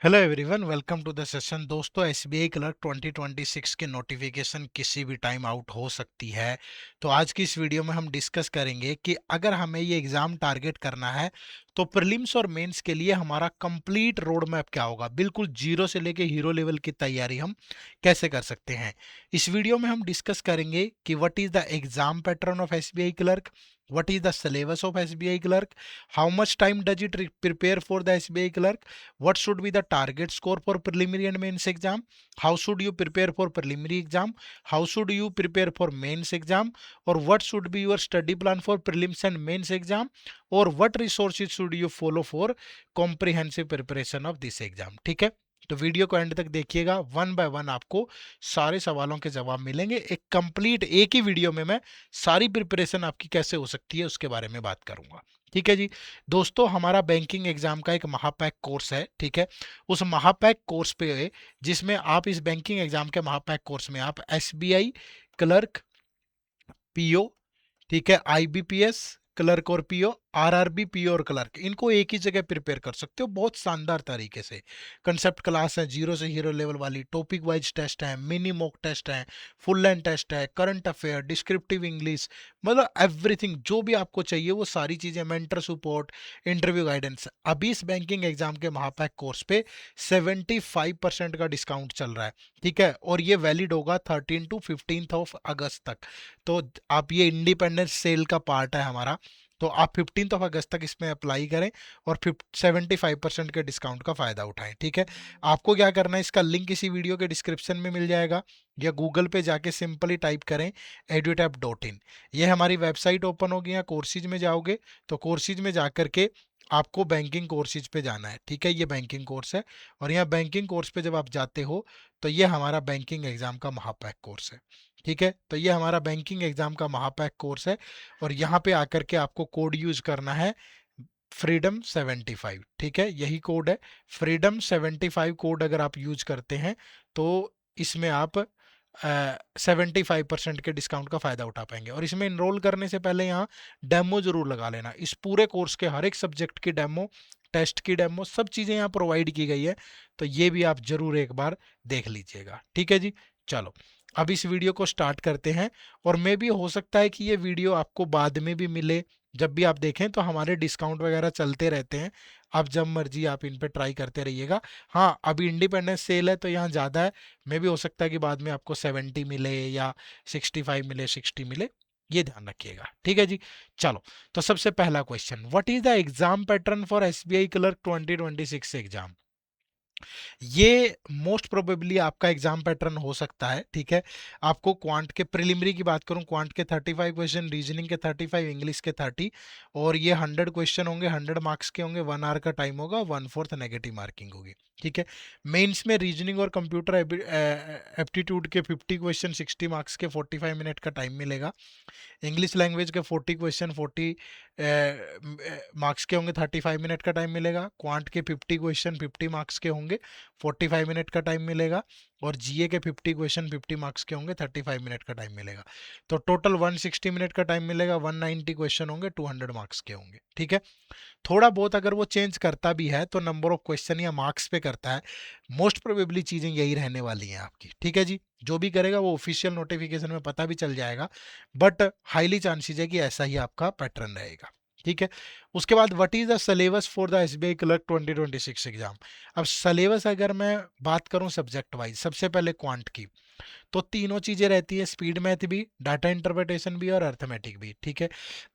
Hello everyone, welcome to the session. दोस्तों, SBI clerk 2026 के notification किसी भी टाइम आउट हो सकती है। तो आज की इस वीडियो में हम डिस्कस करेंगे कि अगर हमें ये एग्ज़ाम टारगेट करना है तो प्रीलिम्स और मेंस के लिए हमारा कंप्लीट रोड मैप क्या होगा, बिल्कुल जीरो से लेके हीरो लेवल की तैयारी हम कैसे कर सकते हैं। इस वीडियो में हम डिस्कस करेंगे कि what is the exam pattern of SBI clerk, what is the syllabus of SBI clerk, how much time does it prepare for the SBI clerk, what should be the target score for preliminary and mains exam, how should you prepare for preliminary exam, how should you prepare for mains exam, or what should be your study plan for prelims and mains exam, or what resources should you follow for comprehensive preparation of this exam। ठीक है, तो video को and तक देखिएगा। One by one आपको सारे सवालों के जवाब मिलेंगे। एक कंप्लीट एक ही वीडियो में मैं सारी प्रिपरेशन आपकी कैसे हो सकती है उसके बारे में बात करूंगा। ठीक है जी। दोस्तों, हमारा बैंकिंग एग्जाम का एक महापैक कोर्स है। ठीक है, उस महापैक कोर्स पे जिसमें आप इस बैंकिंग एग्जाम के महापैक कोर्स में आप एसबीआई क्लर्क, पीओ, ठीक है, आईबीपीएस क्लर्क और पीओ, आरआरबी पीओ और क्लर्क, इनको एक ही जगह प्रिपेयर कर सकते हो बहुत शानदार तरीके से। कंसेप्ट क्लास है, जीरो से हीरो लेवल वाली, टॉपिक वाइज टेस्ट है, मिनी मॉक टेस्ट है, फुल लेंथ टेस्ट है, करंट अफेयर, डिस्क्रिप्टिव इंग्लिश, मतलब एवरीथिंग जो भी आपको चाहिए वो सारी चीजें, मेंटर सपोर्ट, इंटरव्यू गाइडेंस। अभी इस बैंकिंग एग्जाम के महापैक कोर्स पे 75% का डिस्काउंट चल रहा है। ठीक है, और ये वैलिड होगा 13 टू 15 ऑफ अगस्त तक। तो आप, ये इंडिपेंडेंस सेल का पार्ट है हमारा, तो आप 15 ऑफ अगस्त तक इसमें अप्लाई करें और 75% के डिस्काउंट का फायदा उठाएं। ठीक है, आपको क्या करना है, इसका लिंक इसी वीडियो के डिस्क्रिप्शन में मिल जाएगा, या गूगल पे जाके सिंपली टाइप करें edutap.in। ये हमारी वेबसाइट ओपन होगी, या कोर्सेज में जाओगे तो कोर्सेज में जाकर के आपको बैंकिंग कोर्सेज पे जाना है। ठीक है, ये बैंकिंग कोर्स है, और यहाँ बैंकिंग कोर्स पे जब आप जाते हो तो ये हमारा बैंकिंग एग्जाम का महापैक कोर्स है। ठीक है, तो ये हमारा बैंकिंग एग्जाम का महापैक कोर्स है, और यहाँ पे आकर के आपको कोड यूज करना है freedom 75। ठीक है, यही कोड है freedom 75। कोड अगर आप यूज करते हैं तो इसमें आप 75% के डिस्काउंट का फायदा उठा पाएंगे। और इसमें इनरोल करने से पहले यहाँ डेमो जरूर लगा लेना। इस पूरे कोर्स के हर एक सब्जेक्ट की डेमो, टेस्ट की डेमो, सब चीजें यहाँ प्रोवाइड की गई है, तो ये भी आप जरूर एक बार देख लीजिएगा। ठीक है जी, चलो अब इस वीडियो को स्टार्ट करते हैं। और मे भी हो सकता है कि ये वीडियो आपको बाद में भी मिले, जब भी आप देखें तो हमारे डिस्काउंट वगैरह चलते रहते हैं। आप जब मर्जी आप इन पे ट्राई करते रहिएगा। हाँ, अभी इंडिपेंडेंस सेल है तो यहाँ ज़्यादा है, मे भी हो सकता है कि बाद में आपको 70 मिले या 65 मिले, 60 मिले, ये ध्यान रखिएगा। ठीक है जी, चलो। तो सबसे पहला question, what is the exam pattern for SBI clerk 2026 exam. ये मोस्ट प्रोबेबली आपका एग्जाम पैटर्न हो सकता है। ठीक है, आपको क्वांट के प्रिलिमिनरी की बात करूं, क्वांट के 35 क्वेश्चन, रीजनिंग के 35, इंग्लिश के 30, और ये 100 क्वेश्चन होंगे, 100 मार्क्स के होंगे, 1 आवर का टाइम होगा, 1/4 नेगेटिव मार्किंग होगी। ठीक है, मेंस में रीजनिंग और कंप्यूटर एप्टीट्यूड के 50 क्वेश्चन, 60 मार्क्स के, 45 मिनट का टाइम मिलेगा। इंग्लिश लैंग्वेज के 40 क्वेश्चन, 40 मार्क्स के होंगे, 35 मिनट का टाइम मिलेगा। क्वांट के 50 क्वेश्चन, 50 मार्क्स के होंगे, 45 मिनट का टाइम मिलेगा। और जीए के 50 क्वेश्चन, 50 मार्क्स के होंगे, 35 मिनट का टाइम मिलेगा। तो टोटल 160 मिनट का टाइम मिलेगा, 190 क्वेश्चन होंगे, 200 मार्क्स के होंगे। ठीक है, थोड़ा बहुत अगर वो चेंज करता भी है तो नंबर ऑफ क्वेश्चन या मार्क्स पे करता है, मोस्ट प्रोबेबली चीजें यही रहने वाली हैं आपकी। ठीक है जी, जो भी करेगा वो ऑफिशियल नोटिफिकेशन में पता भी चल जाएगा, बट हाईली चांसेस है कि ऐसा ही आपका पैटर्न रहेगा। ठीक है, उसके बाद what is the syllabus for the SBI clerk 2026 exam. अब सिलेबस अगर मैं बात करूं सब्जेक्ट वाइज, सबसे पहले क्वांट की, तो तीनों चीजें रहती है, स्पीड मैथ भी, डाटा इंटरप्रिटेशन भी, और अर्थमेटिक भी। ठीक है,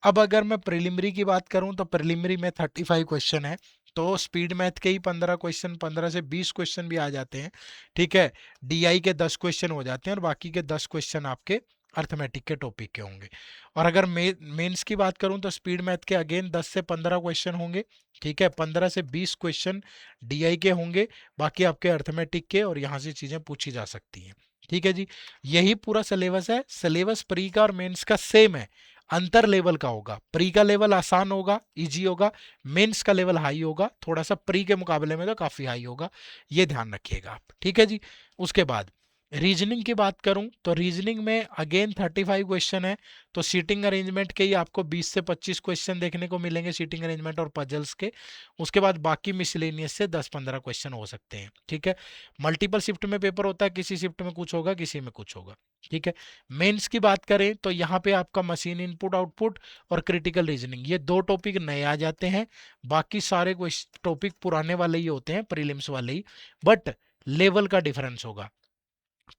अब अगर मैं प्रिलिमिनरी की बात करूं तो प्रिलिमिनरी में 35 क्वेश्चन है, तो स्पीड मैथ के ही 15 क्वेश्चन, 15 से 20 क्वेश्चन भी आ जाते हैं। ठीक है, डीआई के 10 क्वेश्चन हो जाते हैं, और बाकी के 10 क्वेश्चन आपके अर्थमेटिक के टॉपिक के होंगे। और अगर मेंस की बात करूं तो स्पीड मैथ के अगेन 10 से 15 क्वेश्चन होंगे। ठीक है, 15 से 20 क्वेश्चन डीआई के होंगे, बाकी आपके अर्थमेटिक के, और यहाँ से चीजें पूछी जा सकती हैं। ठीक है जी, यही पूरा सिलेबस है। सिलेबस प्री का और मेंस का सेम है, अंतर लेवल का होगा। प्री का लेवल आसान होगा, इजी होगा, मेंस का लेवल हाई होगा, थोड़ा सा प्री के मुकाबले में तो काफी हाई होगा, ये ध्यान रखिएगा आप। ठीक है जी, उसके बाद रीजनिंग की बात करूं तो रीजनिंग में अगेन 35 क्वेश्चन है, तो सीटिंग अरेंजमेंट के ही आपको 20 से 25 क्वेश्चन देखने को मिलेंगे, सीटिंग अरेंजमेंट और पजल्स के। उसके बाद बाकी मिसलेनियस से 10-15 क्वेश्चन हो सकते हैं, ठीक है। मल्टीपल शिफ्ट में पेपर होता है, किसी शिफ्ट में कुछ होगा, किसी में कुछ होगा, ठीक है। मेंस की बात करें तो यहाँ पे आपका मशीन इनपुट आउटपुट और क्रिटिकल रीजनिंग, ये 2 टॉपिक नए आ जाते हैं। बाकी सारे टॉपिक पुराने वाले ही होते हैं, प्रीलिम्स वाले ही, बट लेवल का डिफरेंस होगा।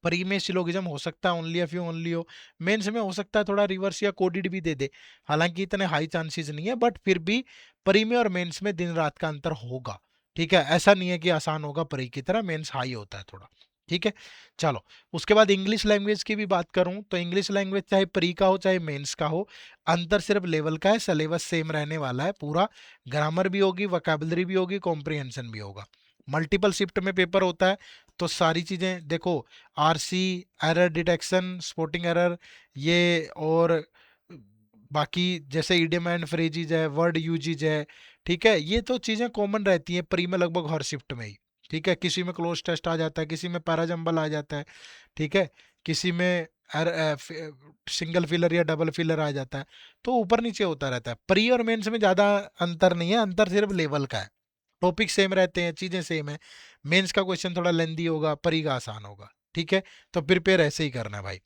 प्री में सिलोगिज्म हो सकता है ओनली अ फ्यू ओनली हो, मेंस में हो सकता है थोड़ा रिवर्स या कोडिड भी दे दे, हालांकि इतने हाई चांसेस नहीं है, बट फिर भी प्री में और मेंस में दिन रात का अंतर होगा, ठीक है। ऐसा नहीं है कि आसान होगा प्री की तरह, मेंस हाई होता है थोड़ा, ठीक है। चलो, उसके बाद इंग्लिश लैंग्वेज की भी बात करूं तो इंग्लिश लैंग्वेज चाहे प्री का हो चाहे मेंस का हो, अंतर सिर्फ लेवल का है, सिलेबस सेम रहने वाला है पूरा। ग्रामर भी होगी, वोकैबुलरी भी होगी, कॉम्प्रिहेंशन भी होगा। मल्टीपल शिफ्ट में पेपर होता है, तो सारी चीजें देखो, RC, error detection, spotting error, ये और बाकी जैसे इडियम एंड फ्रेजेज है, वर्ड यूजेज है, ठीक है, ये तो चीजें कॉमन रहती हैं प्री में लगभग हर शिफ्ट में ही, ठीक है। किसी में क्लोज टेस्ट आ जाता है, किसी में पैराजंबल आ जाता है, ठीक है, किसी में सिंगल फिलर या डबल फिलर आ जाता है, तो ऊपर नीचे होता रहता है। प्री और मेंस में ज्यादा अंतर नहीं है, अंतर सिर्फ लेवल का है, टॉपिक सेम रहते हैं, चीजें सेम है। मेंस का क्वेश्चन थोड़ा लेंदी होगा, प्री का आसान होगा, ठीक है। तो प्रिपेयर ऐसे ही करना है भाई।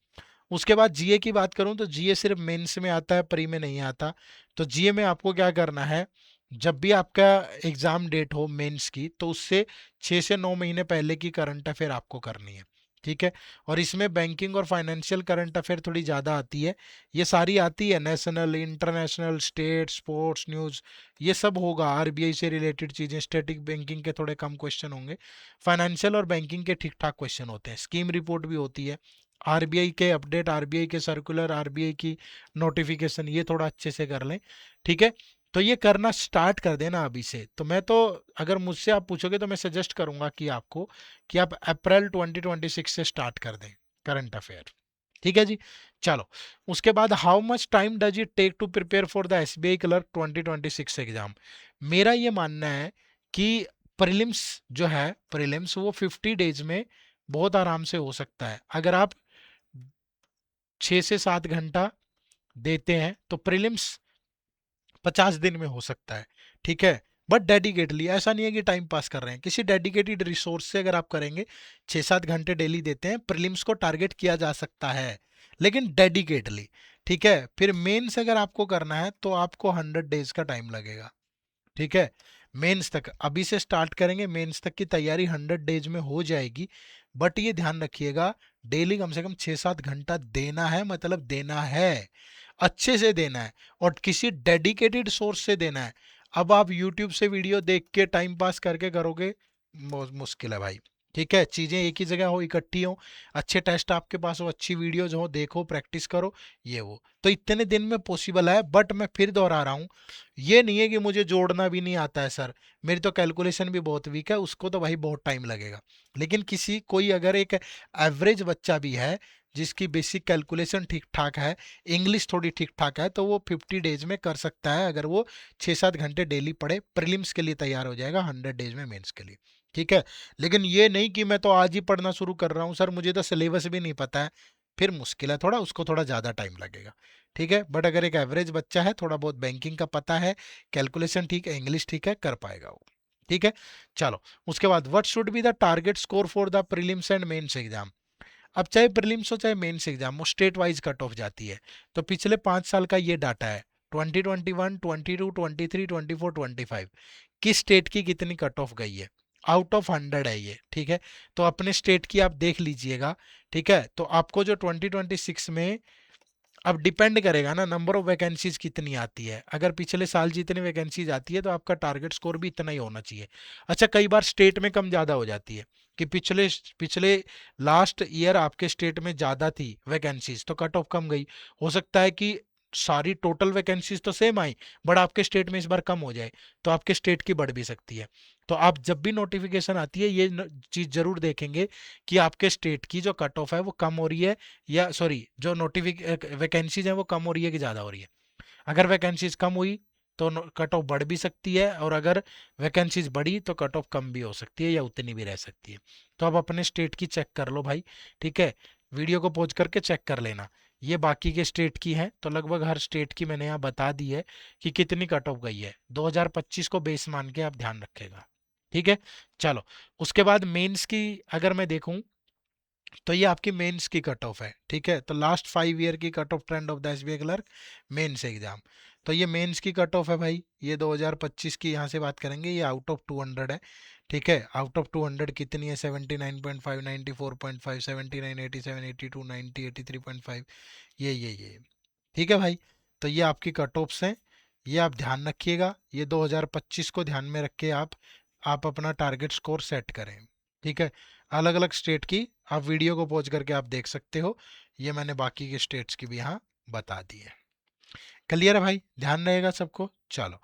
उसके बाद जीए की बात करूं तो जीए सिर्फ मेंस में आता है, प्री में नहीं आता। तो जीए में आपको क्या करना है, जब भी आपका एग्जाम डेट हो मेंस की, तो उससे 6 से 9 महीने पहले की करंट अफेयर आपको करनी है, ठीक है। और इसमें बैंकिंग और फाइनेंशियल करंट अफेयर थोड़ी ज़्यादा आती है, ये सारी आती है, national, international, state, sports news, ये सब होगा। आरबीआई से रिलेटेड चीज़ें, स्टैटिक बैंकिंग के थोड़े कम क्वेश्चन होंगे, फाइनेंशियल और बैंकिंग के ठीक ठाक क्वेश्चन होते हैं। स्कीम रिपोर्ट भी होती है, आरबीआई के अपडेट, आरबीआई के सर्कुलर, आरबीआई की नोटिफिकेशन, ये थोड़ा अच्छे से कर लें, ठीक है। तो ये करना स्टार्ट कर देना अभी से। तो मैं तो, अगर मुझसे आप पूछोगे तो मैं सजेस्ट करूंगा कि आपको, कि आप अप्रैल 2026 से स्टार्ट कर दें करंट अफेयर, ठीक है जी। चलो, उसके बाद how much time does it take to prepare for the SBI clerk 2026 exam. मेरा ये मानना है कि प्रीलिम्स जो है, प्रीलिम्स वो 50 डेज में बहुत आराम से हो सकता है। अगर आप 6 से 7 घंटा देते हैं तो प्रीलिम्स 50 दिन में हो सकता है, ठीक है। बट डेडिकेटली, ऐसा नहीं है कि टाइम पास कर रहे हैं, किसी डेडिकेटेड रिसोर्स से अगर आप करेंगे, 6-7 घंटे डेली देते हैं, प्रीलिम्स को टारगेट किया जा सकता है, लेकिन डेडिकेटली, ठीक है। फिर मेंस अगर आपको करना है तो आपको 100 डेज का टाइम लगेगा, ठीक है। मेंस तक अभी से स्टार्ट करेंगे, मेंस तक की तैयारी 100 डेज में हो जाएगी। बट ये ध्यान रखिएगा, डेली कम से कम 6-7 घंटा देना है, मतलब देना है, अच्छे से देना है, और किसी डेडिकेटेड सोर्स से देना है। अब आप यूट्यूब से वीडियो देख के टाइम पास करके करोगे, मुश्किल है भाई, ठीक है। चीजें एक ही जगह हो, इकट्ठी हो, अच्छे टेस्ट आपके पास हो, अच्छी वीडियोज हो, देखो, प्रैक्टिस करो, ये वो तो इतने दिन में पॉसिबल है। बट मैं फिर दोहरा रहा हूँ, ये नहीं है कि मुझे जोड़ना भी नहीं आता है सर, मेरी तो कैलकुलेशन भी बहुत वीक है, उसको तो भाई बहुत टाइम लगेगा। लेकिन किसी कोई अगर एक एवरेज बच्चा भी है, जिसकी बेसिक कैलकुलेशन ठीक ठाक है, इंग्लिश थोड़ी ठीक ठाक है, तो वो 50 डेज में कर सकता है, अगर वो 6-7 घंटे डेली पढ़े, प्रीलिम्स के लिए तैयार हो जाएगा 100 डेज में मेंस के लिए, ठीक है। लेकिन ये नहीं कि मैं तो आज ही पढ़ना शुरू कर रहा हूँ सर, मुझे तो सिलेबस भी नहीं पता है, फिर मुश्किल है थोड़ा, उसको थोड़ा ज़्यादा टाइम लगेगा, ठीक है। बट अगर एक एवरेज बच्चा है, थोड़ा बहुत बैंकिंग का पता है, कैलकुलेशन ठीक है, इंग्लिश ठीक है, कर पाएगा वो, ठीक है। चलो, उसके बाद what should be the target score for the prelims and mains exam. अब चाहे प्रीलिम्स हो चाहे मेंस एग्जाम हो, स्टेट वाइज कट ऑफ जाती है। तो पिछले 5 साल का ये डाटा है, 2021, 22, 23, 24, 25, किस स्टेट की कितनी कट ऑफ गई है, आउट ऑफ 100 है ये, ठीक है। तो अपने स्टेट की आप देख लीजिएगा, ठीक है। तो आपको जो 2026 में, अब डिपेंड करेगा ना, नंबर ऑफ वैकेंसीज कितनी आती है, अगर पिछले साल जितनी वैकेंसीज आती है तो आपका टारगेट स्कोर भी इतना ही होना चाहिए। अच्छा, कई बार स्टेट में कम ज़्यादा हो जाती है, कि पिछले पिछले लास्ट ईयर आपके स्टेट में ज़्यादा थी वैकेंसीज, तो कट ऑफ कम गई। हो सकता है कि सारी टोटल वैकेंसीज तो सेम आई, बट आपके स्टेट में इस बार कम हो जाए, तो आपके स्टेट की बढ़ भी सकती है। तो आप जब भी नोटिफिकेशन आती है, ये चीज़ जरूर देखेंगे कि आपके स्टेट की जो कट ऑफ है वो कम हो रही है, या सॉरी, जो नोटिफिक वैकेंसीज हैं वो कम हो रही है कि ज़्यादा हो रही है। अगर वैकेंसीज कम हुई तो कट ऑफ बढ़ भी सकती है, और अगर वैकेंसीज बढ़ी तो कट ऑफ कम भी हो सकती है या उतनी भी रह सकती है। तो आप अपने स्टेट की चेक कर लो भाई, ठीक है, वीडियो को पॉज करके चेक कर लेना। ये बाकी के स्टेट की है, तो लगभग हर स्टेट की मैंने यहाँ बता दी है कि कितनी कट ऑफ गई है। 2025 को बेस मान के आप ध्यान रखेगा, ठीक है। चलो, उसके बाद मेंस की अगर मैं देखूं तो ये आपकी मेंस की कट ऑफ है, ठीक है। तो लास्ट 5 ईयर की cut off trend of the SBI clerk mains exam, तो ये मेंस की कट ऑफ है भाई। ये 2025 की यहाँ से बात करेंगे, ये आउट ऑफ 200 है, ठीक है। आउट ऑफ 200 कितनी है? 79.5, 94.5, 79, 87, 82, 90, 83.5, ये ठीक है भाई। तो ये आपकी कट ऑफ्स हैं, ये आप ध्यान रखिएगा। ये 2025 को ध्यान में रख के आप अपना टारगेट स्कोर सेट करें, ठीक है। अलग अलग स्टेट की आप वीडियो को पॉज करके आप देख सकते हो। ये मैंने बाकी के स्टेट्स की भी यहाँ बता दी है। क्लियर है भाई? ध्यान रहेगा सबको। चलो,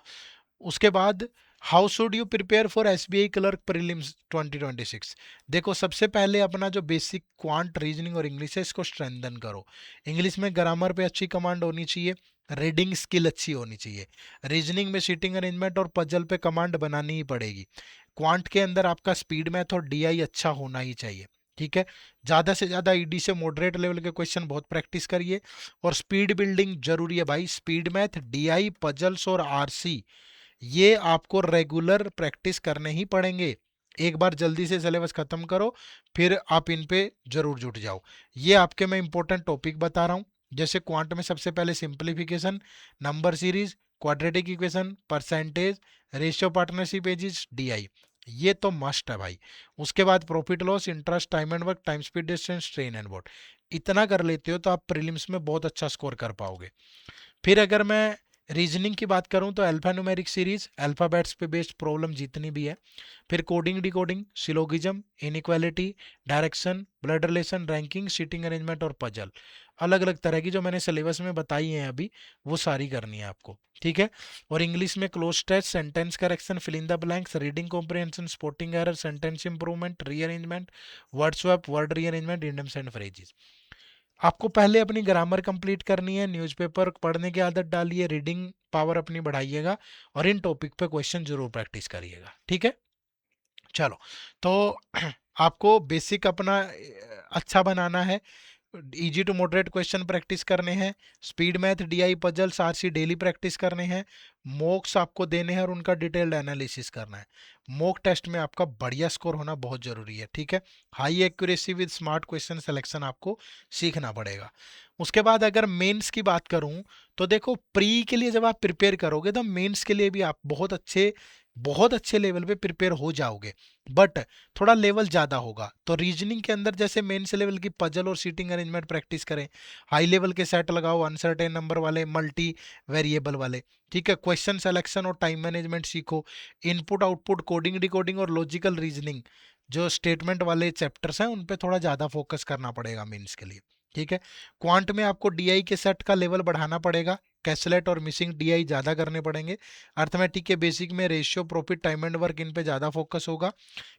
उसके बाद how should you prepare for SBI clerk prelims 2026। देखो, सबसे पहले अपना जो बेसिक क्वांट, रीजनिंग और इंग्लिश है, इसको स्ट्रेंथन करो। इंग्लिश में ग्रामर पे अच्छी कमांड होनी चाहिए, रीडिंग स्किल अच्छी होनी चाहिए, रीजनिंग में सीटिंग अरेंजमेंट और पजल पे कमांड बनानी ही पड़ेगी। क्वांट के अंदर आपका स्पीड मैथ और डीआई अच्छा होना ही चाहिए, ठीक है। ज़्यादा से ज़्यादा ईडी से मॉडरेट लेवल के क्वेश्चन बहुत प्रैक्टिस करिए, और स्पीड बिल्डिंग जरूरी है भाई। स्पीड मैथ, डीआई, पजल्स और आरसी, ये आपको रेगुलर प्रैक्टिस करने ही पड़ेंगे। एक बार जल्दी से सिलेबस खत्म करो, फिर आप इन पे जरूर जुट जाओ। ये आपके मैं इंपॉर्टेंट टॉपिक बता रहा हूँ। जैसे क्वांट में सबसे पहले simplification, number series, quadratic equation, percentage, ratio partnership ages, DI, ये तो मस्ट है भाई। उसके बाद profit loss, interest, time and work, time speed distance, train and boat, इतना कर लेते हो तो आप प्रीलिम्स में बहुत अच्छा स्कोर कर पाओगे। फिर अगर मैं रीजनिंग की बात करूं तो अल्फा न्यूमेरिक सीरीज, अल्फाबेट्स पे बेस्ड प्रॉब्लम जितनी भी है, फिर coding, decoding, syllogism, inequality, direction, blood relation, ranking, seating arrangement और पजल, अलग अलग तरह की जो मैंने सिलेबस में बताई हैं अभी, वो सारी करनी है आपको, ठीक है। और इंग्लिश में cloze test, sentence correction, fill in the blanks, reading comprehension, spotting error, sentence improvement, rearrangement, word swap, word rearrangement, idioms and phrases. आपको पहले अपनी ग्रामर कंप्लीट करनी है, न्यूज़पेपर पढ़ने की आदत डालिए, रीडिंग पावर अपनी बढ़ाइएगा, और इन टॉपिक पे क्वेश्चन जरूर प्रैक्टिस करिएगा, ठीक है। चलो, तो आपको बेसिक अपना अच्छा बनाना है, easy to moderate question practice करने हैं, speed math, DI, puzzles, RC daily practice करने हैं, मॉक्स आपको देने हैं और उनका डिटेल्ड एनालिसिस करना है। मॉक टेस्ट में आपका बढ़िया स्कोर होना बहुत जरूरी है, ठीक है। High accuracy with smart question selection आपको सीखना पड़ेगा। उसके बाद अगर मेंस की बात करूं तो देखो, प्री के लिए जब आप प्रिपेयर करोगे तो मेंस के लिए भी आप बहुत अच्छे लेवल पे प्रिपेयर हो जाओगे, बट थोड़ा लेवल ज़्यादा होगा। तो रीजनिंग के अंदर जैसे मेंस लेवल की पजल और सीटिंग अरेंजमेंट प्रैक्टिस करें, हाई लेवल के सेट लगाओ, अनसर्टेन नंबर वाले, मल्टी वेरिएबल वाले, ठीक है। क्वेश्चन सिलेक्शन और टाइम मैनेजमेंट सीखो, इनपुट आउटपुट, कोडिंग, डिकोडिंग और लॉजिकल रीजनिंग, जो स्टेटमेंट वाले चैप्टर्स हैं उन पे थोड़ा ज़्यादा फोकस करना पड़ेगा मेंस के लिए, ठीक है। क्वांट में आपको डीआई के सेट का लेवल बढ़ाना पड़ेगा, कैसलेट और मिसिंग डीआई ज़्यादा करने पड़ेंगे। अर्थमेटिक के बेसिक में ratio, profit, time and work, इन पे ज़्यादा फोकस होगा।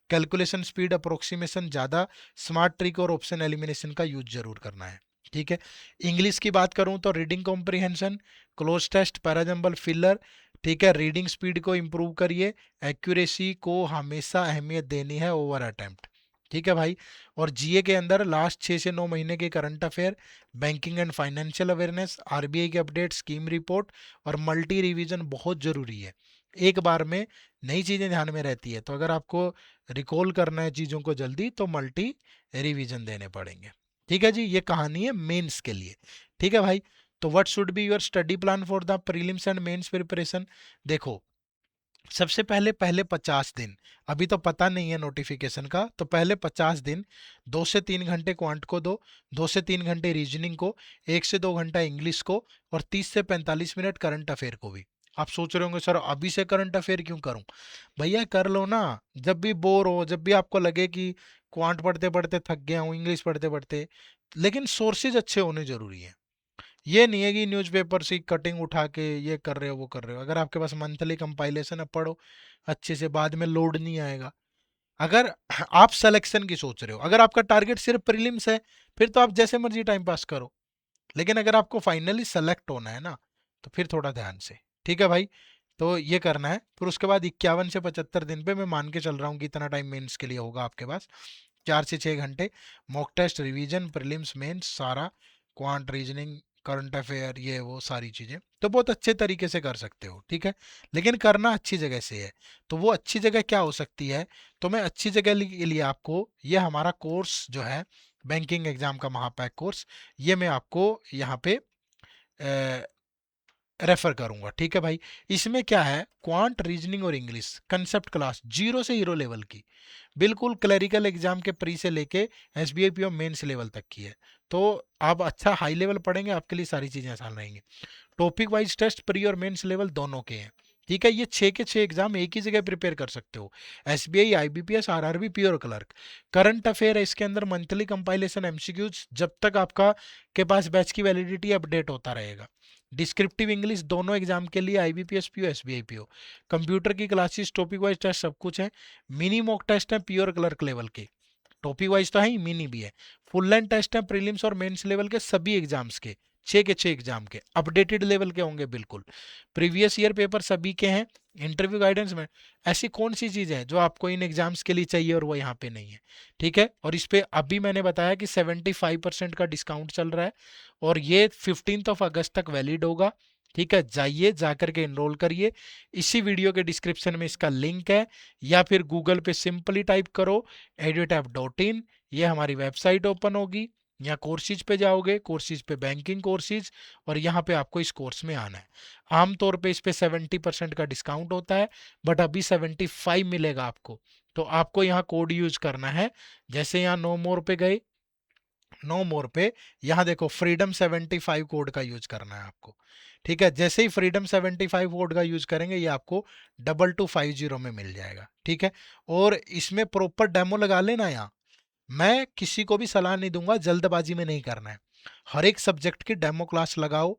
कैलकुलेशन, स्पीड, अप्रोक्सीमेशन ज़्यादा, स्मार्ट ट्रिक और ऑप्शन एलिमिनेशन का यूज जरूर करना है, ठीक है। इंग्लिश की बात करूं तो reading comprehension, cloze test, parajumble, filler, ठीक है। रीडिंग स्पीड को इंप्रूव करिए, एक्यूरेसी को हमेशा अहमियत देनी है ओवर अटेम्प्ट, ठीक है भाई। और जीए के अंदर लास्ट 6 से 9 महीने के current affair, banking and financial awareness, RBI के अपडेट, स्कीम रिपोर्ट और मल्टी रिवीजन बहुत जरूरी है। एक बार में नई चीजें ध्यान में रहती है, तो अगर आपको रिकॉल करना है चीजों को जल्दी तो मल्टी रिवीजन देने पड़ेंगे, ठीक है जी। ये कहानी है मेंस के लिए, ठीक है भाई। तो what should be your study plan for the prelims and mains preparation. देखो, सबसे पहले पहले 50 दिन, अभी तो पता नहीं है नोटिफिकेशन का, तो पहले 50 दिन 2 से 3 घंटे क्वांट को दो, 2 से 3 घंटे रीजनिंग को, 1 से 2 घंटा इंग्लिश को, और 30 से 45 मिनट करंट अफेयर को भी। आप सोच रहे होंगे सर अभी से करंट अफेयर क्यों करूं? भैया कर लो ना, जब भी बोर हो, जब भी आपको लगे कि क्वांट पढ़ते पढ़ते थक गया हूँ, इंग्लिश पढ़ते पढ़ते, लेकिन सोर्सेज अच्छे होने जरूरी है। ये नहीं है कि न्यूज़पेपर से कटिंग उठा के ये कर रहे हो वो कर रहे हो। अगर आपके पास मंथली कंपाइलेशन है, पढ़ो अच्छे से, बाद में लोड नहीं आएगा। अगर आप सिलेक्शन की सोच रहे हो, अगर आपका टारगेट सिर्फ प्रीलिम्स है, फिर तो आप जैसे मर्जी टाइम पास करो। लेकिन अगर आपको फाइनली सेलेक्ट होना है ना, तो फिर थोड़ा ध्यान से, ठीक है भाई। तो ये करना है। फिर उसके बाद 51 से 75 दिन पे मैं मान के चल रहा हूँ कि इतना टाइम मेंस के लिए होगा आपके पास, 4 से 6 घंटे। Mock test, revision, prelims, mains, सारा क्वांट, रीजनिंग, करंट अफेयर, ये वो सारी चीज़ें तो बहुत अच्छे तरीके से कर सकते हो, ठीक है। लेकिन करना अच्छी जगह से है। तो वो अच्छी जगह क्या हो सकती है? तो मैं अच्छी जगह के लिए आपको ये हमारा कोर्स जो है, बैंकिंग एग्जाम का महापैक कोर्स, ये मैं आपको यहाँ पे रेफर करूंगा, ठीक है भाई। इसमें क्या है, क्वांट, रीजनिंग और इंग्लिश कंसेप्ट क्लास जीरो से हीरो लेवल की, बिल्कुल क्लरिकल एग्जाम के प्री से लेके एसबीआई पीओ मेंस लेवल तक की है। तो आप अच्छा हाई लेवल पढ़ेंगे, आपके लिए सारी चीजें आसान रहेंगी। टॉपिक वाइज टेस्ट प्री और मेंस लेवल दोनों के हैं, ठीक है। ये 6 के 6 एग्जाम एक ही जगह प्रिपेयर कर सकते हो, एसबीआई, आईबीपीएस, आरआरबी, पी और क्लर्क। करंट अफेयर है इसके अंदर, मंथली कंपाइलेशन, एमसीक्यूज, जब तक आपका के पास बैच की वैलिडिटी अपडेट होता रहेगा। डिस्क्रिप्टिव इंग्लिश दोनों एग्जाम के लिए, IBPS PO, SBI PO. Computer की क्लासेस, टॉपिक वाइज टेस्ट सब कुछ है। मिनी मॉक टेस्ट है प्योर क्लर्क लेवल के, टॉपिक वाइज तो है ही, मिनी भी है। फुल लेंथ टेस्ट है प्रीलिम्स और मेंस लेवल के सभी एग्जाम्स के, 6 के 6 एग्जाम के अपडेटेड लेवल के होंगे बिल्कुल। प्रीवियस ईयर पेपर सभी के हैं। इंटरव्यू गाइडेंस में ऐसी कौन सी चीज़ है जो आपको इन एग्जाम्स के लिए चाहिए और वो यहाँ पे नहीं है, ठीक है। और इस पे अभी मैंने बताया कि 75% का डिस्काउंट चल रहा है और ये 15 अगस्त तक वैलिड होगा, ठीक है। जाइए, जा करके इनरोल करिए। इसी वीडियो के डिस्क्रिप्शन में इसका लिंक है, या फिर गूगल पे सिंपली टाइप करो edutap.in, ये हमारी वेबसाइट ओपन होगी। यहाँ कोर्सेज पे जाओगे, कोर्सेज पे बैंकिंग कोर्सेज, और यहाँ पे आपको इस कोर्स में आना है। आमतौर पे इस पे 70% का डिस्काउंट होता है, बट अभी 75 मिलेगा आपको। तो आपको यहाँ कोड यूज करना है। जैसे यहाँ नो मोर पे गए, नो मोर पे यहाँ देखो फ्रीडम 75 कोड का यूज करना है आपको, ठीक है। जैसे ही फ्रीडम 75 कोड का यूज करेंगे, ये आपको 2250 में मिल जाएगा, ठीक है। और इसमें प्रॉपर डेमो लगा लेना। यहाँ मैं किसी को भी सलाह नहीं दूंगा, जल्दबाजी में नहीं करना है। हर एक सब्जेक्ट की डेमो क्लास लगाओ,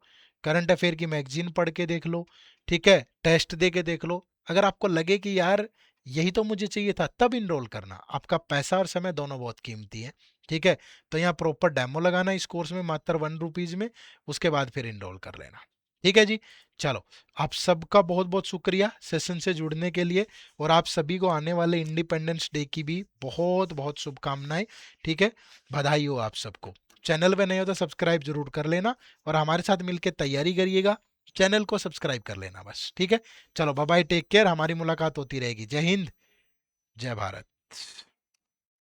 करंट अफेयर की मैगजीन पढ़ के देख लो, ठीक है, टेस्ट दे के देख लो। अगर आपको लगे कि यार यही तो मुझे चाहिए था, तब इनरोल करना। आपका पैसा और समय दोनों बहुत कीमती है, ठीक है। तो यहाँ प्रॉपर डेमो लगाना इस कोर्स में मात्र 1 रुपीज में, उसके बाद फिर इनरोल कर लेना, ठीक है जी। चलो, आप सबका बहुत बहुत शुक्रिया सेशन से जुड़ने के लिए, और आप सभी को आने वाले इंडिपेंडेंस डे की भी बहुत बहुत शुभकामनाएं, ठीक है। बधाई हो आप सबको। चैनल पे नए हो तो सब्सक्राइब जरूर कर लेना, और हमारे साथ मिलकर तैयारी करिएगा। चैनल को सब्सक्राइब कर लेना बस, ठीक है। चलो बाय बाय, टेक केयर, हमारी मुलाकात होती रहेगी। जय हिंद, जय भारत।